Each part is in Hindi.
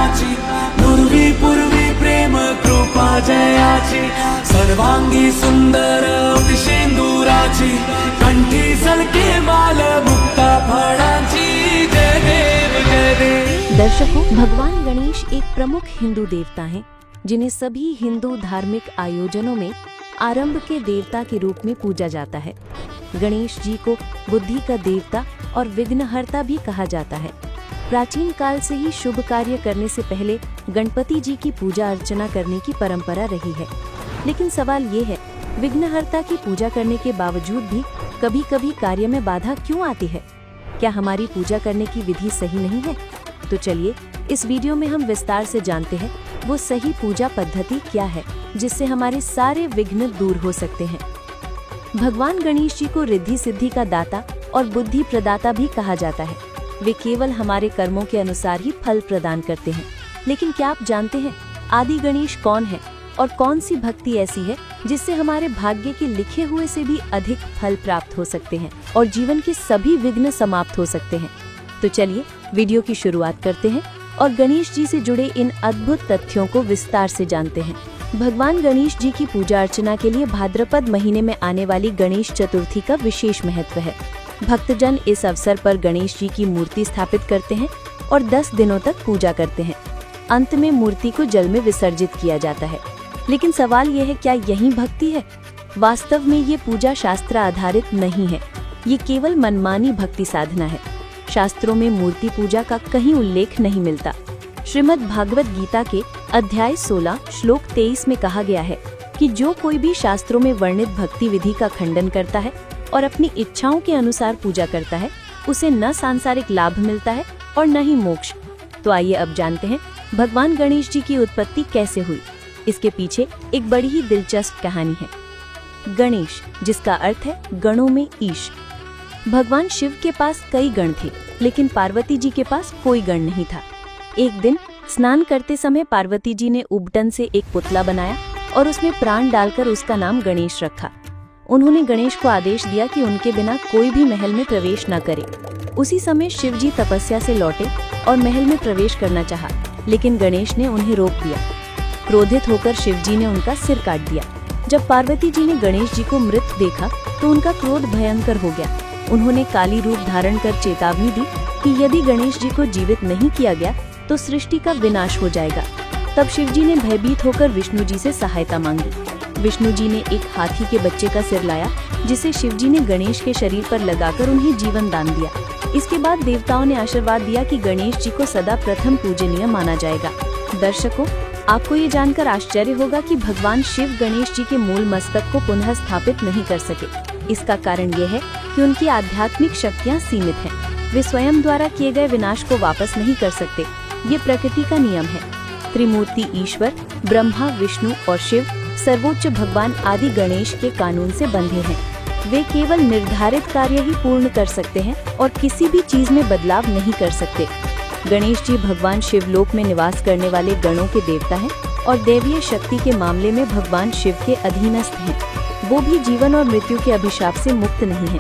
विठ्ठलाची, नुरवी पूर्वी प्रेम कृपा जयाची, सर्वांगी सुंदर शेंदुराची, कंठी सलके माल मुक्ता फळाची, जय देव जय देव। दर्शकों, भगवान गणेश एक प्रमुख हिंदू देवता हैं, जिन्हें सभी हिंदू धार्मिक आयोजनों में आरंभ के देवता के रूप में पूजा जाता है। गणेश जी को बुद्धि का देवता और विघ्नहर्ता भी कहा जाता है। प्राचीन काल से ही शुभ कार्य करने से पहले गणपति जी की पूजा अर्चना करने की परंपरा रही है। लेकिन सवाल ये है, विघ्नहर्ता की पूजा करने के बावजूद भी कभी कभी कार्य में बाधा क्यों आती है? क्या हमारी पूजा करने की विधि सही नहीं है? तो चलिए इस वीडियो में हम विस्तार से जानते हैं वो सही पूजा पद्धति क्या है, जिससे हमारे सारे विघ्न दूर हो सकते हैं। भगवान गणेश जी को रिद्धि सिद्धि का दाता और बुद्धि प्रदाता भी कहा जाता है। वे केवल हमारे कर्मों के अनुसार ही फल प्रदान करते हैं। लेकिन क्या आप जानते हैं आदि गणेश कौन है और कौन सी भक्ति ऐसी है जिससे हमारे भाग्य के लिखे हुए से भी अधिक फल प्राप्त हो सकते हैं और जीवन के सभी विघ्न समाप्त हो सकते हैं? तो चलिए वीडियो की शुरुआत करते हैं और गणेश जी से जुड़े इन अद्भुत तथ्यों को विस्तार से जानते हैं। भगवान गणेश जी की पूजा अर्चना के लिए भाद्रपद महीने में आने वाली गणेश चतुर्थी का विशेष महत्व है। भक्तजन इस अवसर पर गणेश जी की मूर्ति स्थापित करते हैं और 10 दिनों तक पूजा करते हैं। अंत में मूर्ति को जल में विसर्जित किया जाता है। लेकिन सवाल यह है, क्या यही भक्ति है? वास्तव में ये पूजा शास्त्र आधारित नहीं है। ये केवल मनमानी भक्ति साधना है। शास्त्रों में मूर्ति पूजा का कहीं उल्लेख नहीं मिलता। श्रीमद् भागवत गीता के अध्याय 16 श्लोक 23 में कहा गया है कि जो कोई भी शास्त्रों में वर्णित भक्ति विधि का खंडन करता है और अपनी इच्छाओं के अनुसार पूजा करता है, उसे न सांसारिक लाभ मिलता है और न ही मोक्ष। तो आइए अब जानते हैं भगवान गणेश जी की उत्पत्ति कैसे हुई। इसके पीछे एक बड़ी ही दिलचस्प कहानी है। गणेश, जिसका अर्थ है गणों में ईश। भगवान शिव के पास कई गण थे, लेकिन पार्वती जी के पास कोई गण नहीं था। एक दिन स्नान करते समय पार्वती जी ने उबटन से एक पुतला बनाया और उसमें प्राण डालकर उसका नाम गणेश रखा। उन्होंने गणेश को आदेश दिया कि उनके बिना कोई भी महल में प्रवेश न करे। उसी समय शिव जी तपस्या से लौटे और महल में प्रवेश करना चाहा, लेकिन गणेश ने उन्हें रोक दिया। क्रोधित होकर शिव जी ने उनका सिर काट दिया। जब पार्वती जी ने गणेश जी को मृत देखा तो उनका क्रोध भयंकर हो गया। उन्होंने काली रूप धारण कर चेतावनी दी कि यदि गणेश जी को जीवित नहीं किया गया तो सृष्टि का विनाश हो जाएगा। तब शिव जी ने भयभीत होकर विष्णु जी से सहायता मांगी। विष्णु जी ने एक हाथी के बच्चे का सिर लाया, जिसे शिव जी ने गणेश के शरीर पर लगाकर उन्हें जीवन दान दिया। इसके बाद देवताओं ने आशीर्वाद दिया कि गणेश जी को सदा प्रथम पूजनीय माना जाएगा। दर्शकों, आपको ये जानकर आश्चर्य होगा कि भगवान शिव गणेश जी के मूल मस्तक को पुनः स्थापित नहीं कर सके। इसका कारण ये है कि उनकी आध्यात्मिक शक्तियाँ सीमित हैं। वे स्वयं द्वारा किए गए विनाश को वापस नहीं कर सकते। ये प्रकृति का नियम है। त्रिमूर्ति ईश्वर ब्रह्मा, विष्णु और शिव सर्वोच्च भगवान आदि गणेश के कानून से बंधे हैं। वे केवल निर्धारित कार्य ही पूर्ण कर सकते हैं और किसी भी चीज में बदलाव नहीं कर सकते। गणेश जी भगवान शिवलोक में निवास करने वाले गणों के देवता हैं और दैवीय शक्ति के मामले में भगवान शिव के अधीनस्थ हैं। वो भी जीवन और मृत्यु के अभिशाप से मुक्त नहीं है,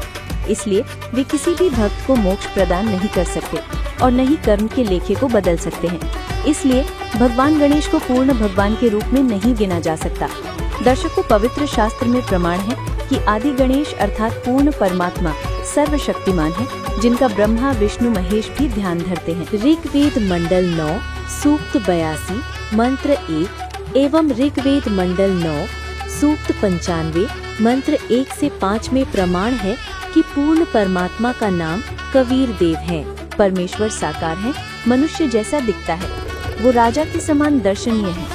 इसलिए वे किसी भी भक्त को मोक्ष प्रदान नहीं कर सकते और न ही कर्म के लेखे को बदल सकते हैं। इसलिए भगवान गणेश को पूर्ण भगवान के रूप में नहीं गिना जा सकता। दर्शकों, पवित्र शास्त्र में प्रमाण है कि आदि गणेश अर्थात पूर्ण परमात्मा सर्वशक्तिमान है, जिनका ब्रह्मा, विष्णु, महेश भी ध्यान धरते हैं। ऋग्वेद मंडल 9 सूक्त 82 मंत्र 1 एवं ऋग्वेद मंडल 9 सूक्त 95 मंत्र 1 से 5 में प्रमाण है कि पूर्ण परमात्मा का नाम कबीर देव है। परमेश्वर साकार है, मनुष्य जैसा दिखता है, वो राजा के समान दर्शनीय है।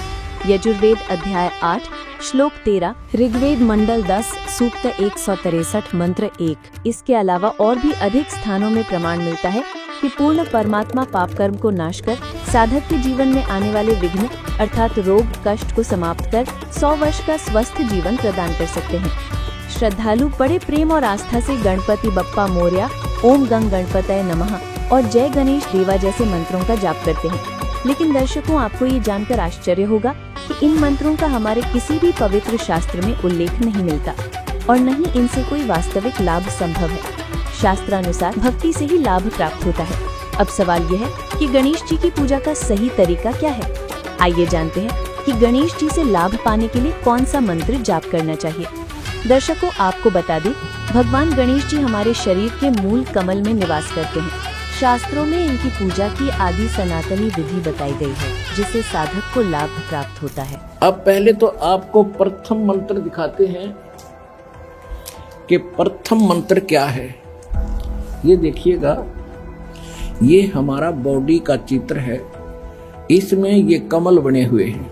यजुर्वेद अध्याय 8 श्लोक 13, ऋग्वेद मंडल 10 सूक्त 163 मंत्र 1। इसके अलावा और भी अधिक स्थानों में प्रमाण मिलता है कि पूर्ण परमात्मा पाप कर्म को नाश कर साधक के जीवन में आने वाले विघ्न अर्थात रोग कष्ट को समाप्त कर 100 वर्ष का स्वस्थ जीवन प्रदान कर सकते हैं। श्रद्धालु बड़े प्रेम और आस्था से गणपति बप्पा मोरया, ओम गंग गणपतये नमः और जय गणेश देवा जैसे मंत्रों का जाप करते हैं। लेकिन दर्शकों, आपको ये जानकर आश्चर्य होगा कि इन मंत्रों का हमारे किसी भी पवित्र शास्त्र में उल्लेख नहीं मिलता और न ही इनसे कोई वास्तविक लाभ संभव है। शास्त्रानुसार भक्ति से ही लाभ प्राप्त होता है। अब सवाल यह है कि गणेश जी की पूजा का सही तरीका क्या है। आइए जानते हैं कि गणेश जी से लाभ पाने के लिए कौन सा मंत्र जाप करना चाहिए। दर्शकों, आपको बता दें, भगवान गणेश जी हमारे शरीर के मूल कमल में निवास करते हैं। शास्त्रों में इनकी पूजा की आदि सनातनी विधि बताई गई है, जिससे साधक को लाभ प्राप्त होता है। अब पहले तो आपको प्रथम मंत्र दिखाते हैं कि प्रथम मंत्र क्या है। ये देखिएगा, ये हमारा बॉडी का चित्र है। इसमें ये कमल बने हुए हैं।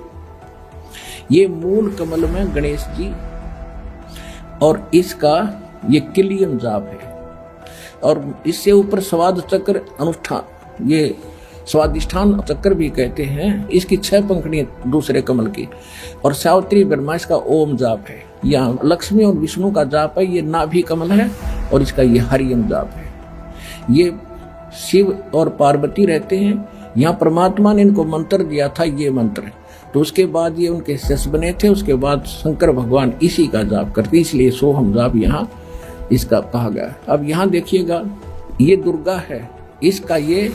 ये मूल कमल में गणेश जी और इसका ये किलियन जाप है। और इससे ऊपर स्वाद चक्र अनुष्ठान, ये स्वादिष्ठान चक्र भी कहते हैं। इसकी 6 पंखुड़ियां दूसरे कमल की। और सावित्री ब्रह्मा इसका ओम जाप है। यहाँ लक्ष्मी और विष्णु का जाप है। ये नाभि कमल है और इसका ये हरियम जाप है। ये शिव और पार्वती रहते हैं। यहाँ परमात्मा ने इनको मंत्र दिया था, ये मंत्र। तो उसके बाद ये उनके शिष्य बने थे। उसके बाद शंकर भगवान इसी का जाप करते, इसलिए सोहम जाप यहाँ इसका कहा गया। अब यहाँ देखिएगा, ये दुर्गा है। इसका ये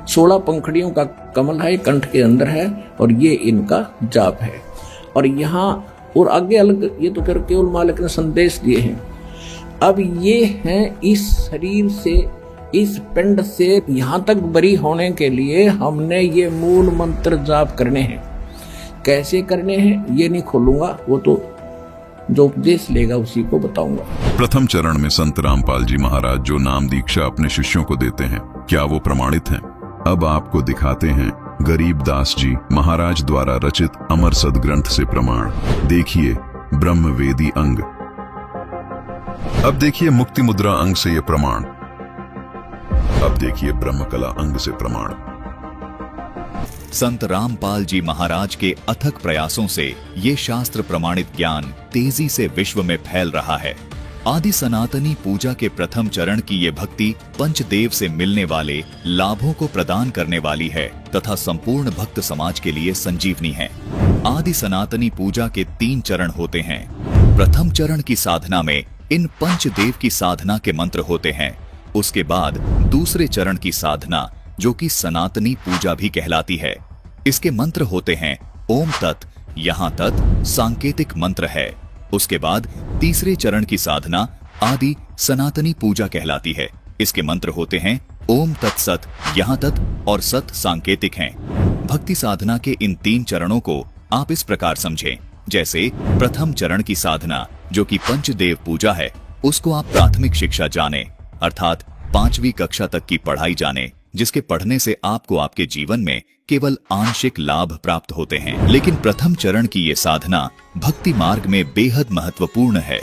16 पंखुड़ियों का कमल है, कंठ के अंदर है और ये इनका जाप है। और यहाँ और आगे अलग, ये तो फिर केवल मालिक ने संदेश दिए हैं। अब ये हैं इस शरीर से, इस पिंड से यहाँ तक बरी होने के लिए हमने ये मूल मंत्र जाप करने हैं। कैसे करने हैं ये नहीं खोलूंगा, वो तो जो उपदेश लेगा उसी को बताऊंगा। प्रथम चरण में संत रामपाल जी महाराज जो नाम दीक्षा अपने शिष्यों को देते हैं, क्या वो प्रमाणित हैं? अब आपको दिखाते हैं गरीबदास जी महाराज द्वारा रचित अमर सदग्रंथ से प्रमाण। देखिए ब्रह्मवेदी अंग। अब देखिए मुक्ति मुद्रा अंग से ये प्रमाण। अब देखिए ब्रह्मकला अंग से प्रमाण। संत रामपाल जी महाराज के अथक प्रयासों से ये शास्त्र प्रमाणित ज्ञान तेजी से विश्व में फैल रहा है। आदि सनातनी पूजा के प्रथम चरण की ये भक्ति पंचदेव से मिलने वाले लाभों को प्रदान करने वाली है तथा संपूर्ण भक्त समाज के लिए संजीवनी है। आदि सनातनी पूजा के 3 चरण होते हैं। प्रथम चरण की साधना में इन पंचदेव की साधना के मंत्र होते हैं। उसके बाद दूसरे चरण की साधना, जो कि सनातनी पूजा भी कहलाती है, इसके मंत्र होते हैं ओम तत्। यहाँ तत् सांकेतिक मंत्र है। उसके बाद तीसरे चरण की साधना आदि सनातनी पूजा कहलाती है। इसके मंत्र होते हैं ओम तत्सत। यहाँ तत् और सत सांकेतिक हैं। भक्ति साधना के इन 3 चरणों को आप इस प्रकार समझें, जैसे प्रथम चरण की साधना जो कि पंचदेव पूजा है, उसको आप प्राथमिक शिक्षा जाने, अर्थात 5वीं कक्षा तक की पढ़ाई जाने, जिसके पढ़ने से आपको आपके जीवन में केवल आंशिक लाभ प्राप्त होते हैं। लेकिन प्रथम चरण की ये साधना भक्ति मार्ग में बेहद महत्वपूर्ण है।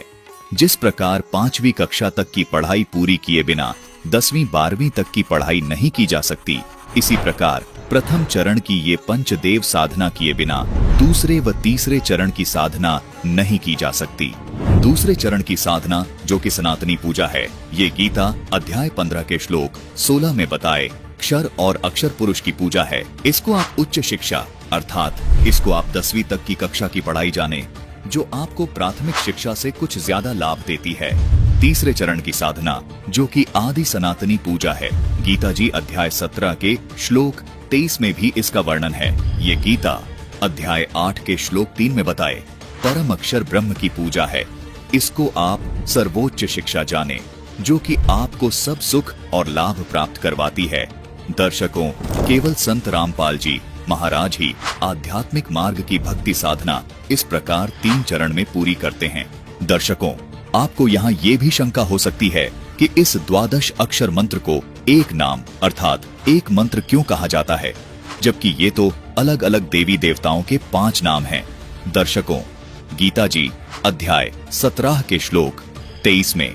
जिस प्रकार 5वीं कक्षा तक की पढ़ाई पूरी किए बिना 10वीं 12वीं तक की पढ़ाई नहीं की जा सकती, इसी प्रकार प्रथम चरण की ये पंचदेव साधना किए बिना दूसरे व तीसरे चरण की साधना नहीं की जा सकती। दूसरे चरण की साधना जो कि सनातनी पूजा है, ये गीता अध्याय 15 के श्लोक 16 में बताए क्षर और अक्षर पुरुष की पूजा है। इसको आप उच्च शिक्षा, अर्थात इसको आप 10वीं तक की कक्षा की पढ़ाई जाने, जो आपको प्राथमिक शिक्षा से कुछ ज्यादा लाभ देती है। तीसरे चरण की साधना जो कि आदि सनातनी पूजा है, गीता जी अध्याय 17 के श्लोक 23 में भी इसका वर्णन है। ये गीता अध्याय 8 के श्लोक 3 में बताए परम अक्षर ब्रह्म की पूजा है। इसको आप सर्वोच्च शिक्षा जाने, जो कि आपको सब सुख और लाभ प्राप्त करवाती है। दर्शकों, केवल संत रामपाल जी महाराज ही आध्यात्मिक मार्ग की भक्ति साधना इस प्रकार 3 चरण में पूरी करते हैं। दर्शकों, आपको यहाँ ये भी शंका हो सकती है कि इस 12 अक्षर मंत्र को एक नाम अर्थात एक मंत्र क्यों कहा जाता है, जबकि ये तो अलग अलग देवी देवताओं के 5 नाम हैं। दर्शकों, गीता जी अध्याय 17 के श्लोक 23 में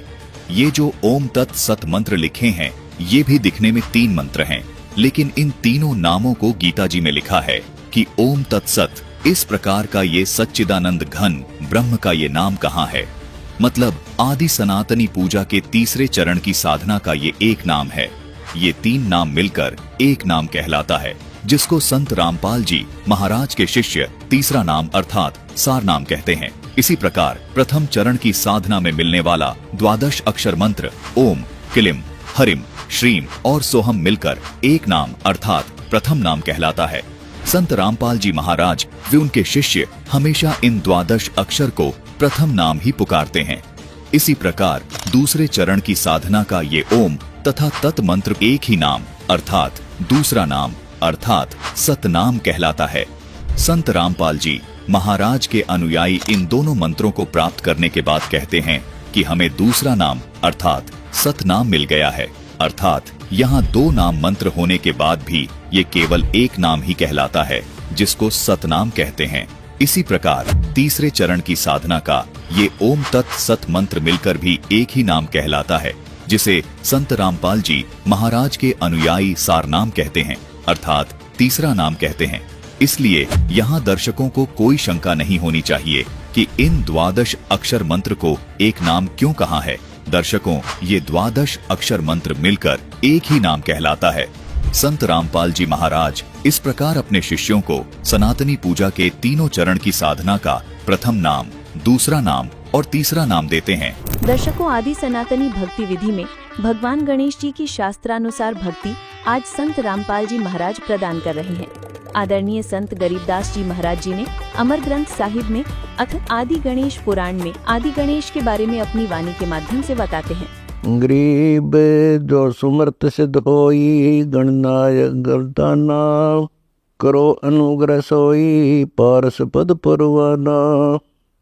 ये जो ओम तत् सत मंत्र लिखे हैं, ये भी दिखने में 3 मंत्र हैं, लेकिन इन तीनों नामों को गीता जी में लिखा है कि ओम तत्सत। इस प्रकार का ये सच्चिदानंद घन ब्रह्म का ये नाम कहाँ है? मतलब आदि सनातनी पूजा के तीसरे चरण की साधना का ये एक नाम है। ये 3 नाम मिलकर एक नाम कहलाता है, जिसको संत रामपाल जी महाराज के शिष्य तीसरा नाम अर्थात सार नाम कहते हैं। इसी प्रकार प्रथम चरण की साधना में मिलने वाला 12 अक्षर मंत्र ओम, क्लीम, हरिम, श्रीम और सोहम मिलकर एक नाम अर्थात प्रथम नाम कहलाता है। संत रामपाल जी महाराज व उनके शिष्य हमेशा इन द्वादश अक्षर को प्रथम नाम ही पुकारते हैं। इसी प्रकार दूसरे चरण की साधना का ये ओम तथा तत् मंत्र एक ही नाम अर्थात दूसरा नाम अर्थात सतनाम कहलाता है। संत रामपाल जी महाराज के अनुयायी इन दोनों मंत्रों को प्राप्त करने के बाद कहते हैं कि हमें दूसरा नाम अर्थात सतनाम मिल गया है। अर्थात यहाँ दो नाम मंत्र होने के बाद भी ये केवल एक नाम ही कहलाता है, जिसको सतनाम कहते हैं। इसी प्रकार तीसरे चरण की साधना का ये ओम तत् सत मंत्र मिलकर भी एक ही नाम कहलाता है, जिसे संत रामपाल जी महाराज के अनुयायी सारनाम कहते हैं अर्थात तीसरा नाम कहते हैं। इसलिए यहाँ दर्शकों को कोई शंका नहीं होनी चाहिए कि इन द्वादश अक्षर मंत्र को एक नाम क्यों कहा है। दर्शकों, ये द्वादश अक्षर मंत्र मिलकर एक ही नाम कहलाता है। संत रामपाल जी महाराज इस प्रकार अपने शिष्यों को सनातनी पूजा के तीनों चरण की साधना का प्रथम नाम, दूसरा नाम और तीसरा नाम देते हैं। दर्शकों, आदि सनातनी भक्ति विधि में भगवान गणेश जी की शास्त्रानुसार भक्ति आज संत रामपाल जी महाराज प्रदान कर रहे हैं। आदरणीय संत गरीबदास जी महाराज जी ने अमर ग्रंथ साहिब में अर्थात आदि गणेश पुराण में आदि गणेश के बारे में अपनी वाणी के माध्यम से बताते हैं। गरीब जो सुमर्थ सिद्ध होई, गणनायक गरदाना, करो अनुग्रह सोई, पारस पद परवाना।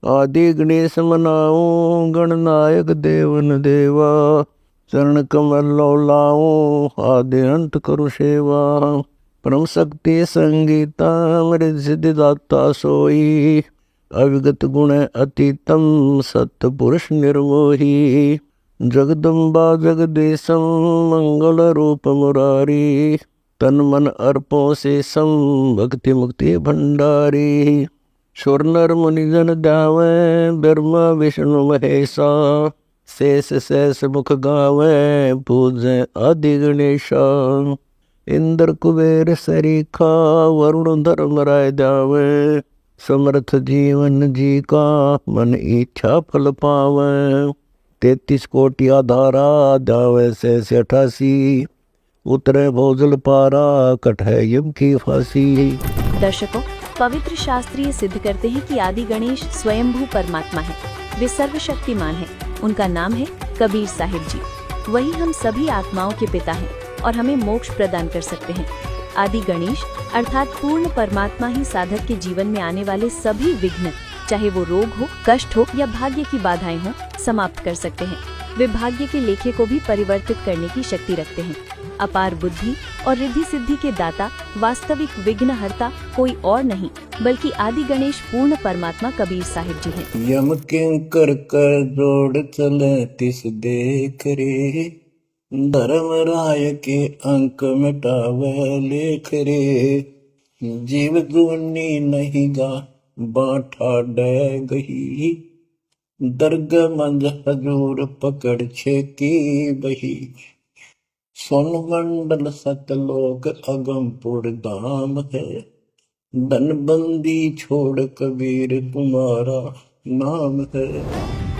आदि गणेश मनाओ, गणनायक देवन देवा, चरण कमल लाओ, आदि अंत करो सेवा। परम शक्ति संगीता, मृद सिद्धिदाता सोई, अविगत गुण अतीतम, सत्य पुरुष निर्मोही। जगदम्बा जगदीशम, मंगल रूप मुरारी, तन मन अर्पों से सम, भक्ति मुक्ति भंडारी। सुर नर मुनि जन ध्यावे, ब्रह्मा विष्णु महेशा, शेष शेष मुख गावे, पूजे आदि गणेशा। इंद्र कुबेर सरीखा, वरुण धर्म राय जावे, समर्थ जीवन जी का, मन इच्छा फल पावे। 33 कोटि आधारा, जावे से 88, उतरे भोजल पारा, कटे यम की फांसी। दर्शकों, पवित्र शास्त्रीय सिद्ध करते हैं कि आदि गणेश स्वयंभू परमात्मा है। वे सर्वशक्तिमान है। उनका नाम है कबीर साहिब जी। वही हम सभी आत्माओं के पिता हैं और हमें मोक्ष प्रदान कर सकते हैं। आदि गणेश अर्थात पूर्ण परमात्मा ही साधक के जीवन में आने वाले सभी विघ्न, चाहे वो रोग हो, कष्ट हो या भाग्य की बाधाएं हो, समाप्त कर सकते हैं। वे भाग्य के लेखे को भी परिवर्तित करने की शक्ति रखते हैं। अपार बुद्धि और रिद्धि सिद्धि के दाता, वास्तविक विघ्नहर्ता कोई और नहीं बल्कि आदि गणेश पूर्ण परमात्मा कबीर साहिब जी हैं। यम किंकर कर जोड़ चले तिस देख रे, धर्म राय के अंक मिटावे लेख रे। जीव जुनी नहीं गा बाठा डे गही, दर्ग मंज हजूर पकड़ छे की बही। सोन मंडल सतलोक अगमपुर धाम है, धनबंदी छोड़ कबीर तुम्हारा नाम है।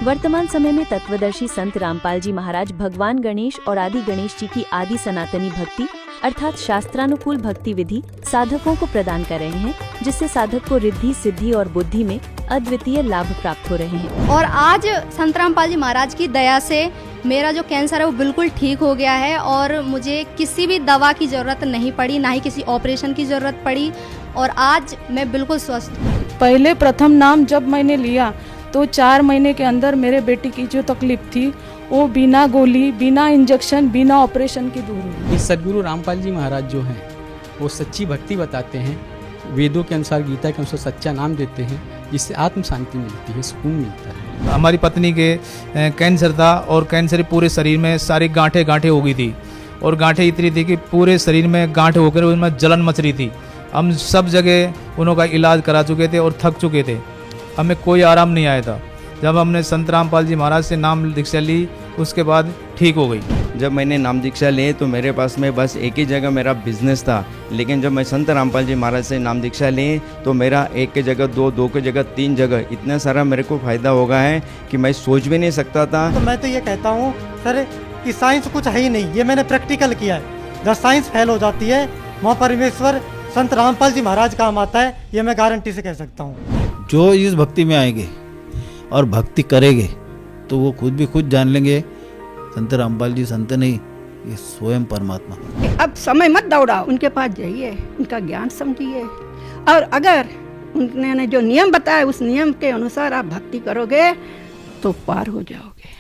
वर्तमान समय में तत्वदर्शी संत रामपाल जी महाराज भगवान गणेश और आदि गणेश जी की आदि सनातनी भक्ति अर्थात शास्त्रानुकूल भक्ति विधि साधकों को प्रदान कर रहे हैं, जिससे साधक को रिद्धि सिद्धि और बुद्धि में अद्वितीय लाभ प्राप्त हो रहे हैं। और आज संत रामपाल जी महाराज की दया से मेरा जो कैंसर है वो बिल्कुल ठीक हो गया है और मुझे किसी भी दवा की जरूरत नहीं पड़ी, ना ही किसी ऑपरेशन की जरूरत पड़ी और आज मैं बिल्कुल स्वस्थ हूँ। पहले प्रथम नाम जब मैंने लिया तो 4 महीने के अंदर मेरे बेटी की जो तकलीफ थी वो बिना गोली, बिना इंजेक्शन, बिना ऑपरेशन की दूर हुई। सदगुरु रामपाल जी महाराज जो हैं वो सच्ची भक्ति बताते हैं, वेदों के अनुसार, गीता के अनुसार सच्चा नाम देते हैं, जिससे आत्म शांति मिलती है, सुकून मिलता है। हमारी पत्नी के कैंसर था और कैंसर पूरे शरीर में सारी गांठें हो गई थी और गांठें इतनी थी कि पूरे शरीर में गांठें होकर उनमें जलन मच रही थी। हम सब जगह उनका इलाज करा चुके थे और थक चुके थे, हमें कोई आराम नहीं आया था। जब हमने संत रामपाल जी महाराज से नाम दीक्षा ली उसके बाद ठीक हो गई। जब मैंने नाम दीक्षा ली तो मेरे पास में बस एक ही जगह मेरा बिजनेस था, लेकिन जब मैं संत रामपाल जी महाराज से नाम दीक्षा ली तो मेरा एक की जगह दो की जगह 3 जगह इतना सारा मेरे को फ़ायदा हो गया है कि मैं सोच भी नहीं सकता था। तो मैं तो ये कहता हूँ सर, कि साइंस कुछ है ही नहीं। ये मैंने प्रैक्टिकल किया है। जब साइंस फेल हो जाती है वहाँ परमेश्वर संत रामपाल जी महाराज काम आता है, ये मैं गारंटी से कह सकता हूँ। जो इस भक्ति में आएंगे और भक्ति करेंगे तो वो खुद भी खुद जान लेंगे संत रामपाल जी संत नहीं, ये स्वयं परमात्मा। अब समय मत दौड़ाओ, उनके पास जाइए, उनका ज्ञान समझिए, और अगर उन्होंने जो नियम बताया उस नियम के अनुसार आप भक्ति करोगे तो पार हो जाओगे।